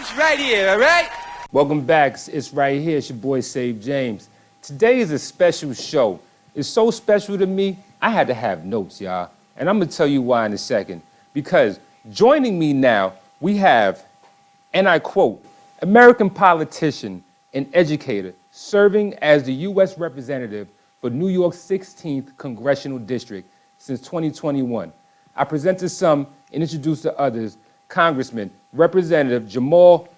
It's right here, all right? Welcome back. It's right here. It's your boy, Sabe James. Today is a special show. It's so special to me, I had to have notes, y'all. And I'm going to tell you why in a second. Because joining me now, we have, and I quote, American politician and educator serving as the U.S. representative for New York's 16th Congressional District since 2021. I present to some and introduce to others, Congressman, Representative Jamaal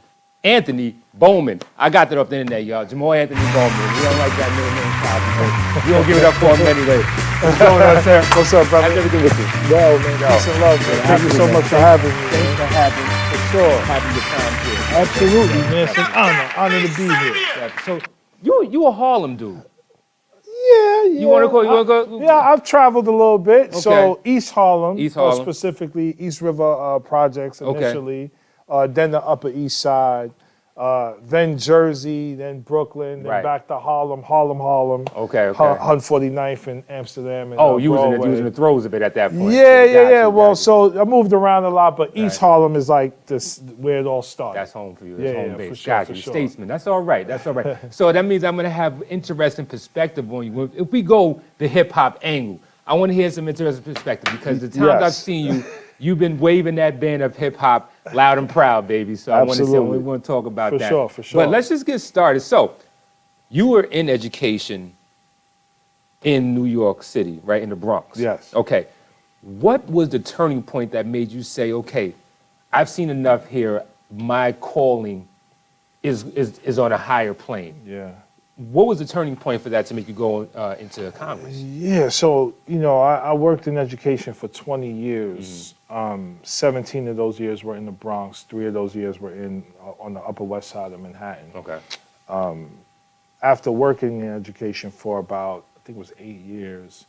Anthony Bowman. I got that off the internet, y'all. Jamaal Anthony Bowman. We don't like that middle name, probably. We don't give it up for him anyway. What's going on, sir? What's up, brother? How's everything with you? Well, man, peace and love, man. Thank you so much for having me. Thanks for having me. For sure. Having your time here. Absolutely, man. It's an honor to be here. So you a Harlem dude. Yeah. You want to go? Yeah, I've traveled a little bit. Okay. So East Harlem, specifically East River Projects initially, then the Upper East Side, then Jersey, then Brooklyn, then back to Harlem. Okay. 149th in Amsterdam. And, you was in the throes of it at that point. Yeah. Well, so I moved around a lot, but East Harlem is like this where it all started. That's home for you. That's home base. For sure, Gotcha. Statesman. That's all right. So that means I'm going to have interesting perspective on you. If we go the hip hop angle, I want to hear some interesting perspective because the times I've seen you, you've been waving that band of hip hop loud and proud, baby. So I want to talk about that. For sure. But let's just get started. So you were in education in New York City, right, in the Bronx. Yes. Okay. What was the turning point that made you say, okay, I've seen enough here. My calling is on a higher plane. Yeah. What was the turning point for that to make you go into Congress? Yeah, so, I worked in education for 20 years. 17 of those years were in the Bronx. 3 of those years were on the Upper West Side of Manhattan. Okay. After working in education for about, I think it was 8 years,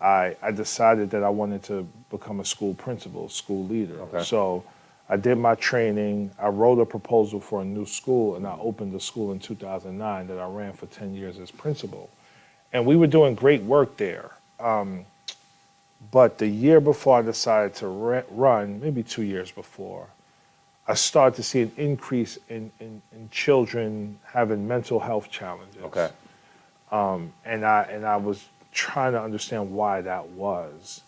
I decided that I wanted to become a school principal, school leader. Okay. So I did my training, I wrote a proposal for a new school, and I opened the school in 2009 that I ran for 10 years as principal. And we were doing great work there. But the year before I decided to run, maybe 2 years before, I started to see an increase in children having mental health challenges. Okay. And I was trying to understand why that was.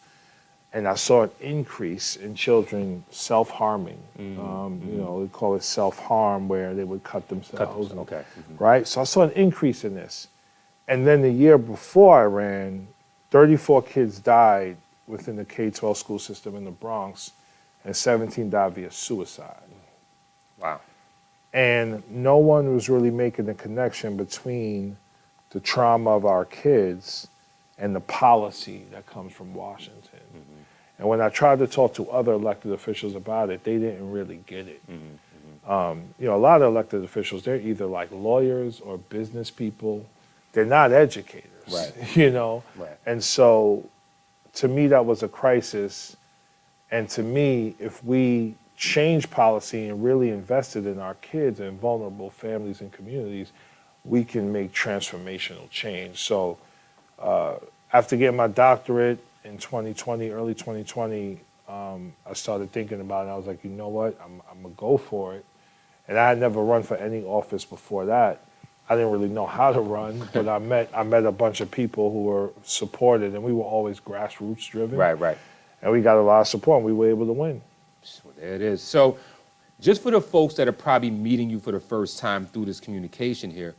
And I saw an increase in children self-harming. They call it self-harm, where they would cut themselves. Right? So I saw an increase in this. And then the year before I ran, 34 kids died within the K-12 school system in the Bronx, and 17 died via suicide. Wow. And no one was really making the connection between the trauma of our kids and the policy that comes from Washington. And when I tried to talk to other elected officials about it, they didn't really get it. A lot of elected officials, they're either like lawyers or business people. They're not educators, Right. And so to me, that was a crisis. And to me, if we change policy and really invested in our kids and vulnerable families and communities, we can make transformational change. So after getting my doctorate in 2020, early 2020, I started thinking about it. I was like, you know what? I'm going to go for it. And I had never run for any office before that. I didn't really know how to run, but I met a bunch of people who were supported, and we were always grassroots driven. Right. And we got a lot of support, and we were able to win. Well, there it is. So just for the folks that are probably meeting you for the first time through this communication here,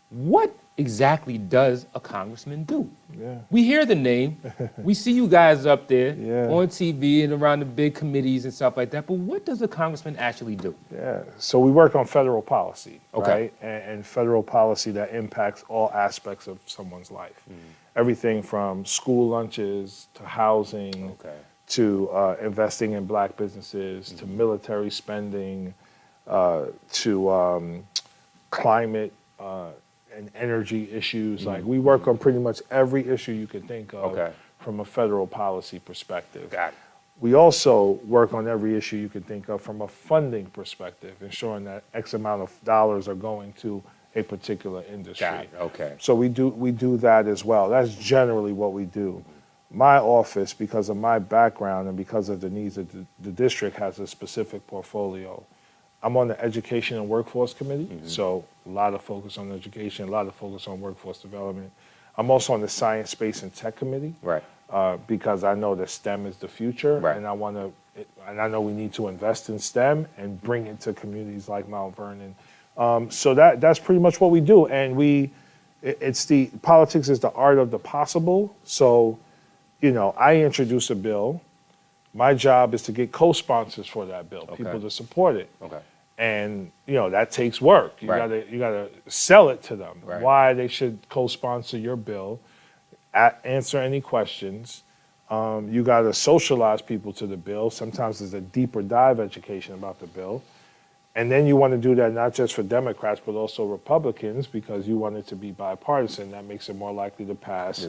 what exactly does a congressman do? Yeah. We hear the name. We see you guys up there Yeah. on TV and around the big committees and stuff like that. But what does a congressman actually do? Yeah. So we work on federal policy, Okay. right? And federal policy that impacts all aspects of someone's life. Everything from school lunches to housing to investing in black businesses to military spending to climate and energy issues. Like we work on pretty much every issue you can think of from a federal policy perspective. Got it. We also work on every issue you can think of from a funding perspective, ensuring that X amount of dollars are going to a particular industry. Got it. Okay. So we do that as well. That's generally what we do. My office, because of my background and because of the needs of the district, has a specific portfolio. I'm on the Education and Workforce Committee, so a lot of focus on education, a lot of focus on workforce development. I'm also on the Science, Space, and Tech Committee, Right. because I know that STEM is the future, Right. and I know we need to invest in STEM and bring it to communities like Mount Vernon. So that's pretty much what we do, and politics is the art of the possible. So, I introduce a bill. My job is to get co-sponsors for that bill, people to support it. Okay. And that takes work. You Right. gotta sell it to them. Right. Why they should co-sponsor your bill, answer any questions. You gotta socialize people to the bill. Sometimes there's a deeper dive education about the bill. And then you want to do that not just for Democrats, but also Republicans, because you want it to be bipartisan. That makes it more likely to pass.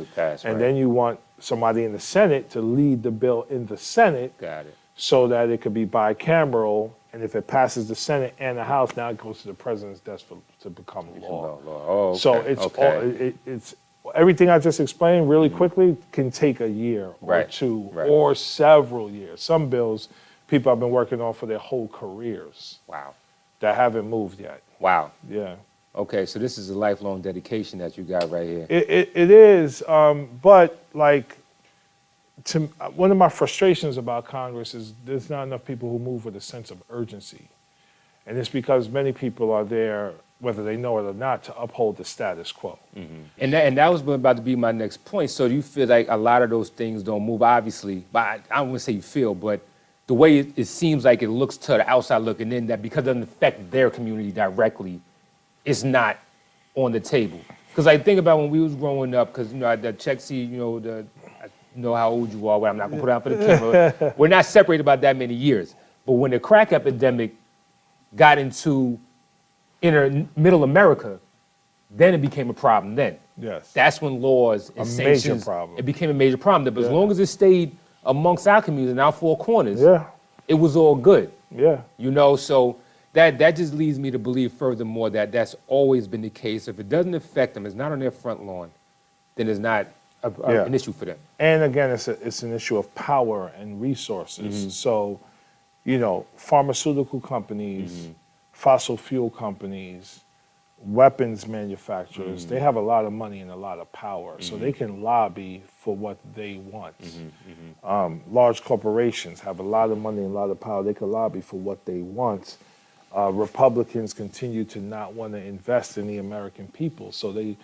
And then you want somebody in the Senate to lead the bill in the Senate. Got it. So that it could be bicameral. And if it passes the Senate and the House, now it goes to the president's desk to become law. Oh, okay. So it's everything I just explained really quickly can take a year or two or several years. Some bills people have been working on for their whole careers. Wow. That haven't moved yet. Wow. Yeah. Okay, so this is a lifelong dedication that you got right here. It is, but like, one of my frustrations about Congress is there's not enough people who move with a sense of urgency. And it's because many people are there, whether they know it or not, to uphold the status quo. And that was about to be my next point. So do you feel like a lot of those things don't move, obviously, but I don't want to say you feel, but the way it seems like it looks to the outside looking in, that because it doesn't affect their community directly, it's not on the table. Because I think about when we was growing up, because the check see, I know how old you are, but I'm not gonna put it out for the camera. We're not separated by that many years. But when the crack epidemic got into middle America, then it became a problem then. Yes. That's when laws and sanctions, major problem. It became a major problem. But as long as it stayed amongst our community and our four corners, it was all good. Yeah. So that just leads me to believe furthermore that that's always been the case. If it doesn't affect them, it's not on their front lawn, then it's not an issue for them. And again, it's an issue of power and resources. So, pharmaceutical companies, fossil fuel companies, weapons manufacturers, they have a lot of money and a lot of power, so they can lobby for what they want. Large corporations have a lot of money and a lot of power. They can lobby for what they want. Republicans continue to not want to invest in the American people, so they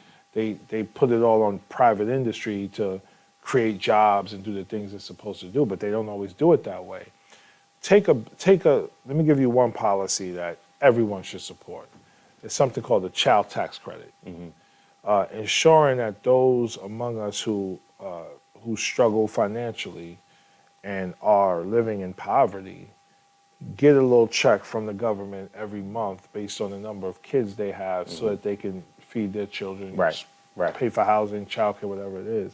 put it all on private industry to create jobs and do the things it's supposed to do, but they don't always do it that way. Let me give you one policy that everyone should support. It's something called the child tax credit, ensuring that those among us who struggle financially and are living in poverty get a little check from the government every month based on the number of kids they have, so that they can feed their children, pay for housing, childcare, whatever it is.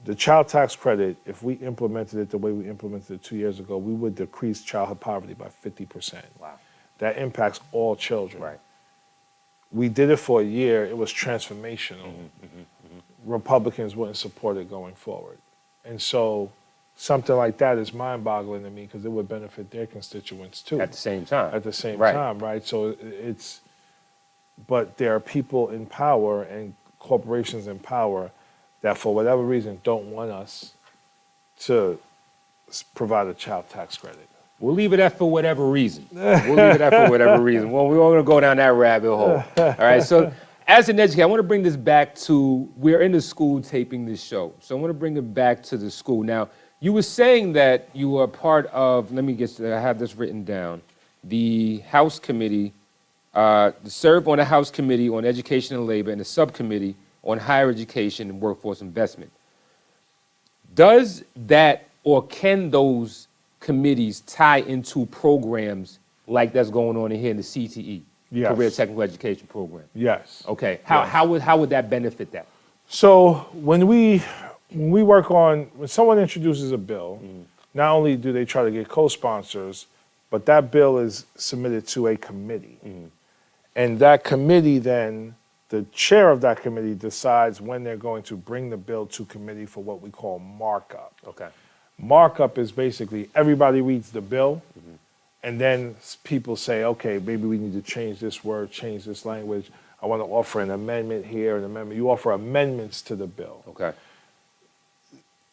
The child tax credit, if we implemented it the way we implemented it 2 years ago, we would decrease childhood poverty by 50%. Wow. That impacts all children. We did it for a year. It was transformational. Republicans wouldn't support it going forward. And so something like that is mind-boggling to me, because it would benefit their constituents too. At the same time. At the same time, right? So but there are people in power and corporations in power that for whatever reason don't want us to provide a child tax credit. We'll leave it at for whatever reason. Well, we're all going to go down that rabbit hole. All right, so as an educator, I want to bring this back to, we're in the school taping this show. So I want to bring it back to the school. Now, you were saying that you were part of, I have this written down, the House Committee, serve on the House Committee on Education and Labor and the Subcommittee on Higher Education and Workforce Investment. Does that, or can those committees tie into programs like that's going on in here in the CTE, Career Technical Education Program? Yes. Okay. How would that benefit that? So when someone introduces a bill, not only do they try to get co-sponsors, but that bill is submitted to a committee. And that committee then, the chair of that committee decides when they're going to bring the bill to committee for what we call markup. Okay. Markup is basically everybody reads the bill, And then people say, okay, maybe we need to change this word, change this language. I want to offer an amendment here, an amendment. You offer amendments to the bill. Okay.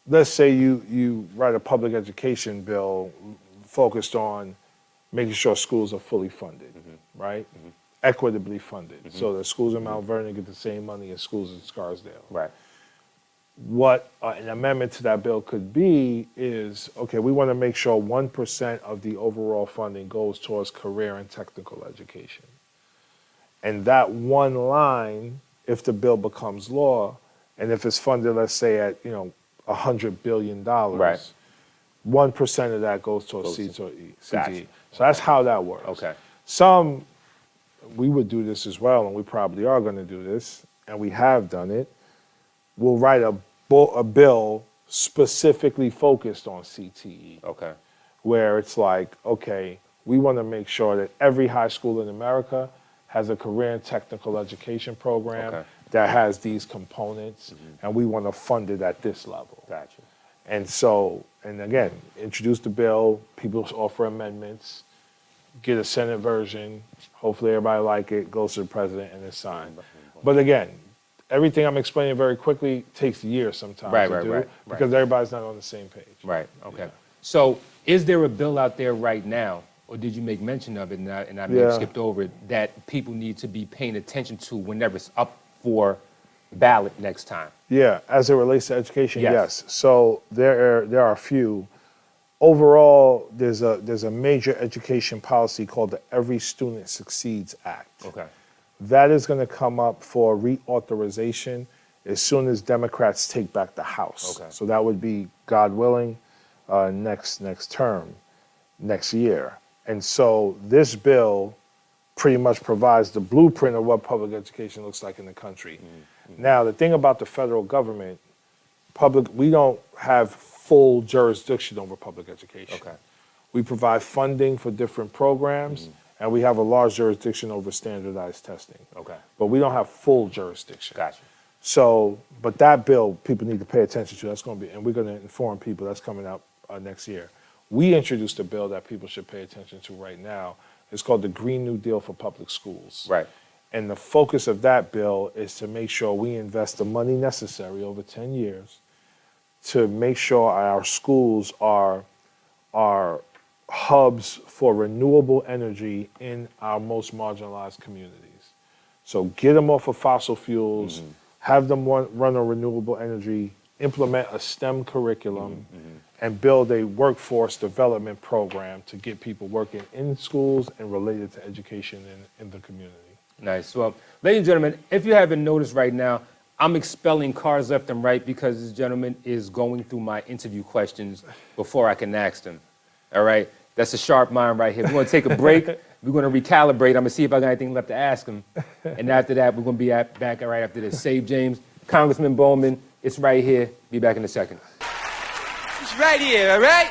Let's say you write a public education bill focused on making sure schools are fully funded, right? Equitably funded. So the schools in Mount Vernon get the same money as schools in Scarsdale. Right. What an amendment to that bill could be is, okay, we want to make sure 1% of the overall funding goes towards career and technical education. And that one line, if the bill becomes law, and if it's funded, let's say at, $100 billion, Right. 1% of that goes towards CTE. Gotcha. So that's how that works. Okay. We would do this as well, and we probably are going to do this, and we have done it. We'll write a bill specifically focused on CTE. Okay. Where it's like, okay, we want to make sure that every high school in America has a career and technical education program that has these components, and we want to fund it at this level. Gotcha. And so, and again, introduce the bill, people offer amendments, get a Senate version, hopefully everybody like it, goes to the president, and it's signed. But again, everything I'm explaining very quickly takes years sometimes to do because everybody's not on the same page. Right, okay. So is there a bill out there right now, or did you make mention of it and I may have skipped over it, that people need to be paying attention to whenever it's up for ballot next time? Yeah, as it relates to education, yes. So there are a few. Overall, there's a major education policy called the Every Student Succeeds Act. Okay. That is going to come up for reauthorization as soon as Democrats take back the House. Okay. So that would be, God willing, next term, next year. And so this bill pretty much provides the blueprint of what public education looks like in the country. Now, the thing about the federal government, we don't have full jurisdiction over public education. Okay. We provide funding for different programs, and we have a large jurisdiction over standardized testing. Okay. But we don't have full jurisdiction. Gotcha. So, but that bill, people need to pay attention to. That's going to be, and we're going to inform people. That's coming out next year. We introduced a bill that people should pay attention to right now. It's called the Green New Deal for Public Schools. Right. And the focus of that bill is to make sure we invest the money necessary over 10 years to make sure our schools are hubs for renewable energy in our most marginalized communities. So get them off of fossil fuels, have them run on renewable energy, implement a STEM curriculum, and build a workforce development program to get people working in schools and related to education in the community. Nice. Well, ladies and gentlemen, if you haven't noticed right now, I'm expelling cars left and right because this gentleman is going through my interview questions before I can ask them. All right? That's a sharp mind right here. We're going to take a break. We're going to recalibrate. I'm going to see if I got anything left to ask him. And after that, we're going to be back right after this. Sabe James, Congressman Bowman, it's right here. Be back in a second. It's right here, all right?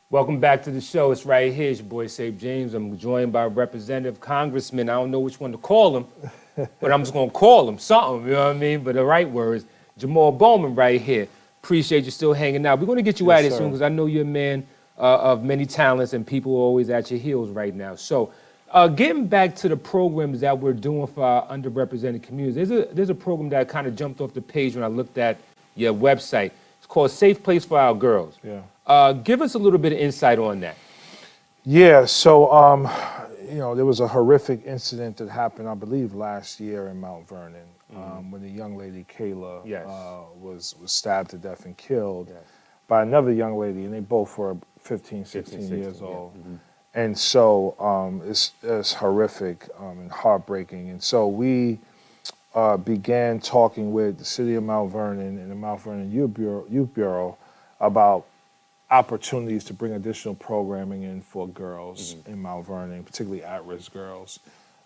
Welcome back to the show. It's right here. It's your boy, Sabe James. I'm joined by Representative Congressman. I don't know which one to call him, but I'm just going to call him something, you know what I mean? But the right words, Jamaal Bowman right here. Appreciate you still hanging out. We're going to get you out of here soon because I know you're a man of many talents and people are always at your heels right now. So getting back to the programs that we're doing for our underrepresented communities, there's a program that kind of jumped off the page when I looked at your website. It's called Safe Place for Our Girls. Yeah. Give us a little bit of insight on that. Yeah, so, there was a horrific incident that happened, I believe, last year in Mount Vernon when the young lady, Kayla, was stabbed to death and killed by another young lady, and they both were 15, 16 years old. And so it's horrific and heartbreaking. And so we began talking with the city of Mount Vernon and the Mount Vernon Youth Bureau about opportunities to bring additional programming in for girls in Mount Vernon, particularly at-risk girls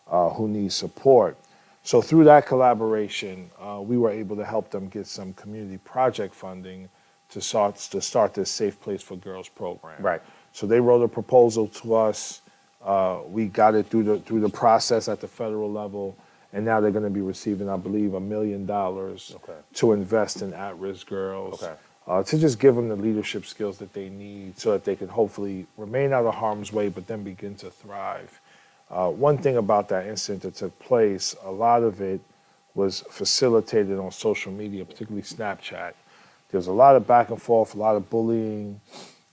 who need support. So through that collaboration, we were able to help them get some community project funding to start this Safe Place for Girls program. Right. So they wrote a proposal to us. We got it through the process at the federal level, and now they're going to be receiving, I believe, $1 million to invest in at-risk girls. to just give them the leadership skills that they need so that they can hopefully remain out of harm's way, but then begin to thrive. One thing about that incident that took place, a lot of it was facilitated on social media, particularly Snapchat. There's a lot of back and forth, a lot of bullying,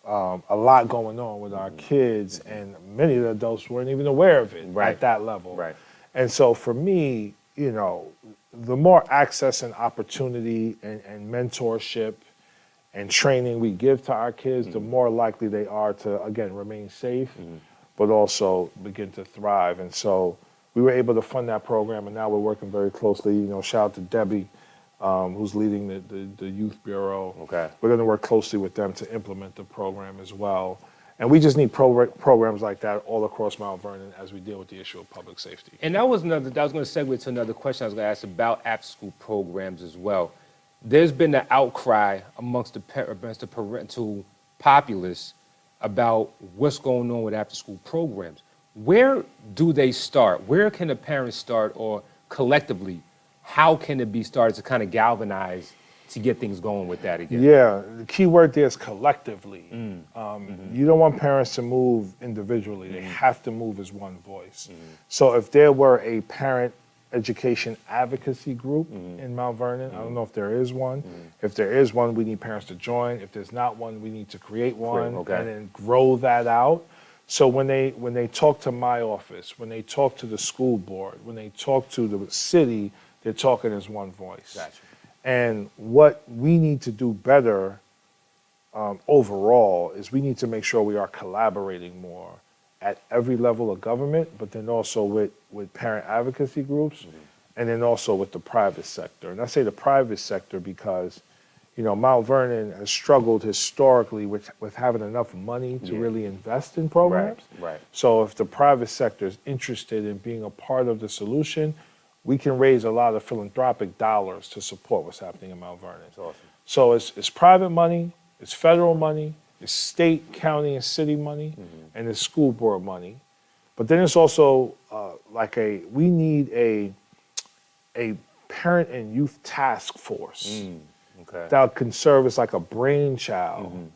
a lot going on with our kids, and many of the adults weren't even aware of it at that level. Right. And so for me, you know, the more access and opportunity and mentorship and training we give to our kids, the more likely they are to, again, remain safe, but also begin to thrive. And so we were able to fund that program, and now we're working very closely. You know, shout out to Debbie, who's leading the Youth Bureau. Okay. We're going to work closely with them to implement the program as well. And we just need programs like that all across Mount Vernon as we deal with the issue of public safety. And that was going to segue to another question I was going to ask about after-school programs as well. There's been an outcry amongst the parental populace about what's going on with after-school programs. Where do they start? Where can the parents start, or collectively, how can it be started to kind of galvanize to get things going with that again? Yeah, the key word there is collectively. You don't want parents to move individually. They have to move as one voice. So if there were a parent education advocacy group in Mount Vernon, I don't know if there is one. If there is one, we need parents to join. If there's not one, we need to create one and then grow that out. So when they talk to my office, when they talk to the school board, when they talk to the city, they're talking as one voice. Gotcha. And what we need to do better overall is we need to make sure we are collaborating more at every level of government, but then also with parent advocacy groups, and then also with the private sector. And I say the private sector because, you know, Mount Vernon has struggled historically with having enough money to really invest in programs. Right. So if the private sector is interested in being a part of the solution, we can raise a lot of philanthropic dollars to support what's happening in Mount Vernon. That's awesome. So it's private money, it's federal money, it's state, county, and city money, and it's school board money. But then it's also we need a parent and youth task force that can serve as like a brainchild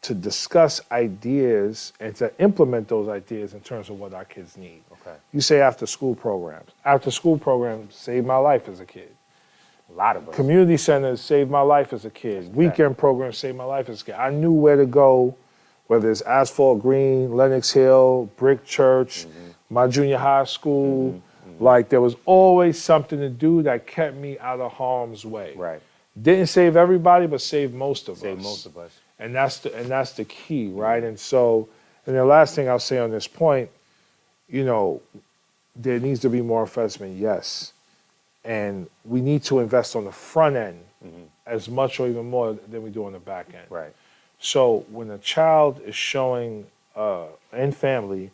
to discuss ideas and to implement those ideas in terms of what our kids need. Okay. You say after school programs. After school programs saved my life as a kid. A lot of us. Community centers saved my life as a kid. Weekend programs saved my life as a kid. I knew where to go, whether it's Asphalt Green, Lenox Hill, Brick Church, my junior high school. Like there was always something to do that kept me out of harm's way. Right. Didn't save everybody, but saved most of us. Saved most of us. And that's the key, right? And so, and the last thing I'll say on this point, you know, there needs to be more investment, yes. And we need to invest on the front end as much or even more than we do on the back end. Right. So when a child is showing, and family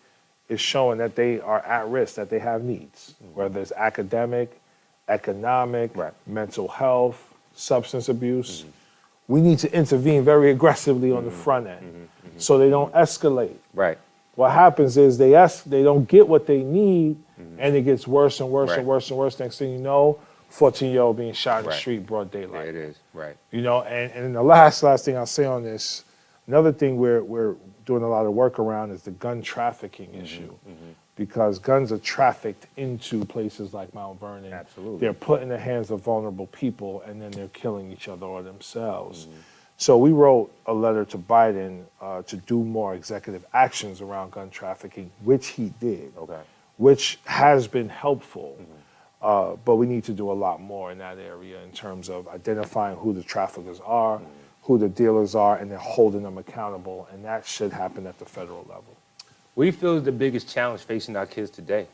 is showing that they are at risk, that they have needs, whether it's academic, economic, mental health, substance abuse, we need to intervene very aggressively on the front end so they don't escalate. Right. What happens is they don't get what they need, and it gets worse and worse and worse and worse. Next thing you know, 14-year-old being shot in the street, broad daylight. There it is. Right. You know, and the last thing I'll say on this, another thing we're doing a lot of work around is the gun trafficking issue, because guns are trafficked into places like Mount Vernon. Absolutely. They're put in the hands of vulnerable people, and then they're killing each other or themselves. So we wrote a letter to Biden to do more executive actions around gun trafficking, which he did, which has been helpful. But we need to do a lot more in that area in terms of identifying who the traffickers are, who the dealers are, and then holding them accountable. And that should happen at the federal level. What do you feel is the biggest challenge facing our kids today?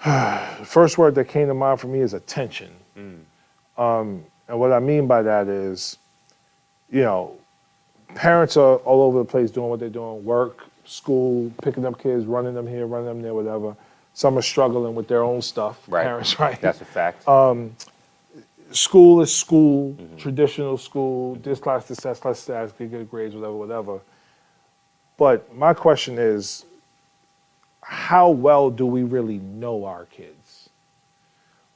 The first word that came to mind for me is attention. And what I mean by that is, you know, parents are all over the place doing what they're doing, work, school, picking up kids, running them here, running them there, whatever. Some are struggling with their own stuff, parents, right? That's a fact. School is school, traditional school, this class, that class, get good grades, whatever. But my question is, how well do we really know our kids?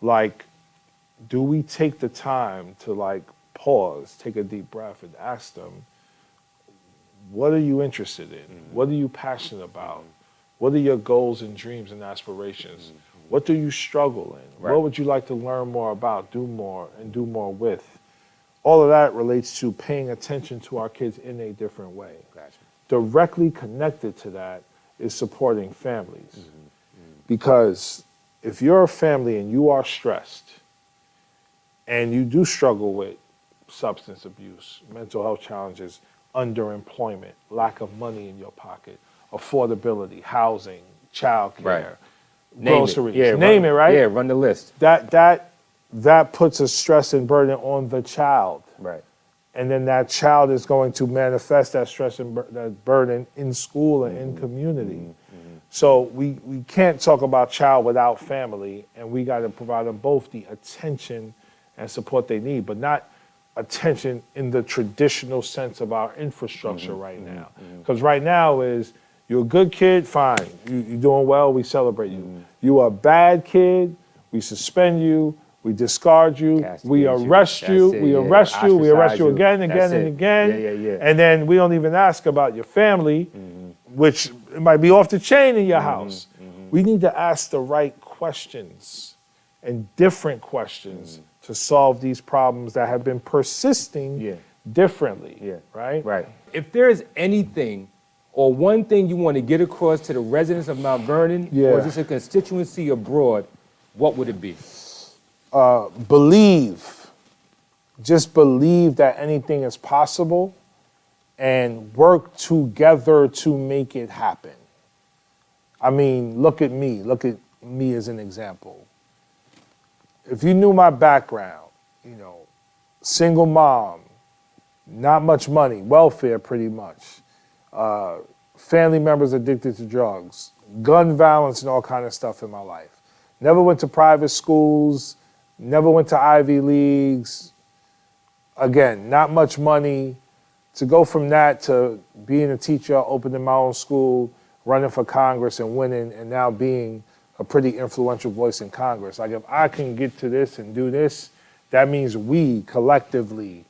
Like, do we take the time to like pause, take a deep breath, and ask them, what are you interested in? What are you passionate about? What are your goals and dreams and aspirations? What do you struggle in? Right. What would you like to learn more about, do more, and do more with? All of that relates to paying attention to our kids in a different way. Gotcha. Directly connected to that is supporting families. Because if you're a family and you are stressed and you do struggle with substance abuse, mental health challenges, underemployment, lack of money in your pocket, affordability, housing, childcare, Right. groceries, Yeah, name it, right? Yeah, run the list. That puts a stress and burden on the child. Right. And then that child is going to manifest that stress and that burden in school and in community. So we can't talk about child without family, and we got to provide them both the attention and support they need, but not attention in the traditional sense of our infrastructure right now. Because right now is, you're a good kid, fine. You're doing well, we celebrate you. You are a bad kid, we suspend you, we discard you, we arrest you, we arrest you, we arrest you again, again, and again. And then we don't even ask about your family, which might be off the chain in your house. We need to ask the right questions and different questions to solve these problems that have been persisting differently, right? Right. If there is anything or one thing you want to get across to the residents of Mount Vernon or just a constituency abroad, what would it be? Believe. Just believe that anything is possible and work together to make it happen. I mean, look at me. Look at me as an example. If you knew my background, you know, single mom, not much money, welfare pretty much, family members addicted to drugs, gun violence and all kind of stuff in my life. Never went to private schools, never went to Ivy Leagues. Again, not much money. To go from that to being a teacher, opening my own school, running for Congress and winning, and now being a pretty influential voice in Congress. Like, if I can get to this and do this, that means we collectively,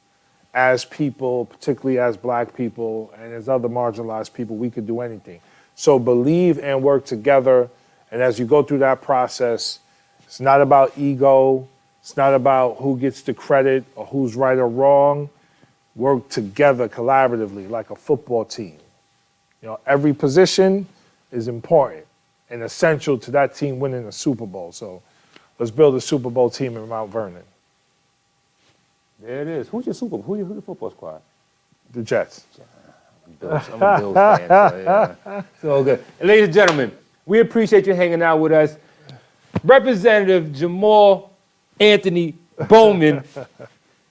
as people, particularly as Black people and as other marginalized people, we could do anything. So believe and work together. And as you go through that process, it's not about ego. It's not about who gets the credit or who's right or wrong. Work together collaboratively like a football team. You know, every position is important and essential to that team winning a Super Bowl. So let's build a Super Bowl team in Mount Vernon. There it is. Who's your Super Bowl? Who's your football squad? The Jets. I'm a Bills fan, so yeah. It's all good. And ladies and gentlemen, we appreciate you hanging out with us. Representative Jamaal Anthony Bowman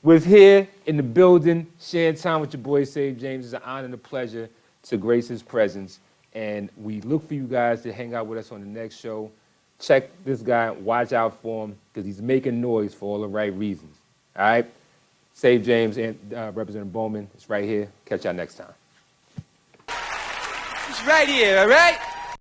was here in the building, sharing time with your boy, Sabe James. It's an honor and a pleasure to grace his presence. And we look for you guys to hang out with us on the next show. Check this guy, watch out for him, because he's making noise for all the right reasons. All right? Sabe James and Representative Bowman, it's right here. Catch y'all next time. It's right here, all right?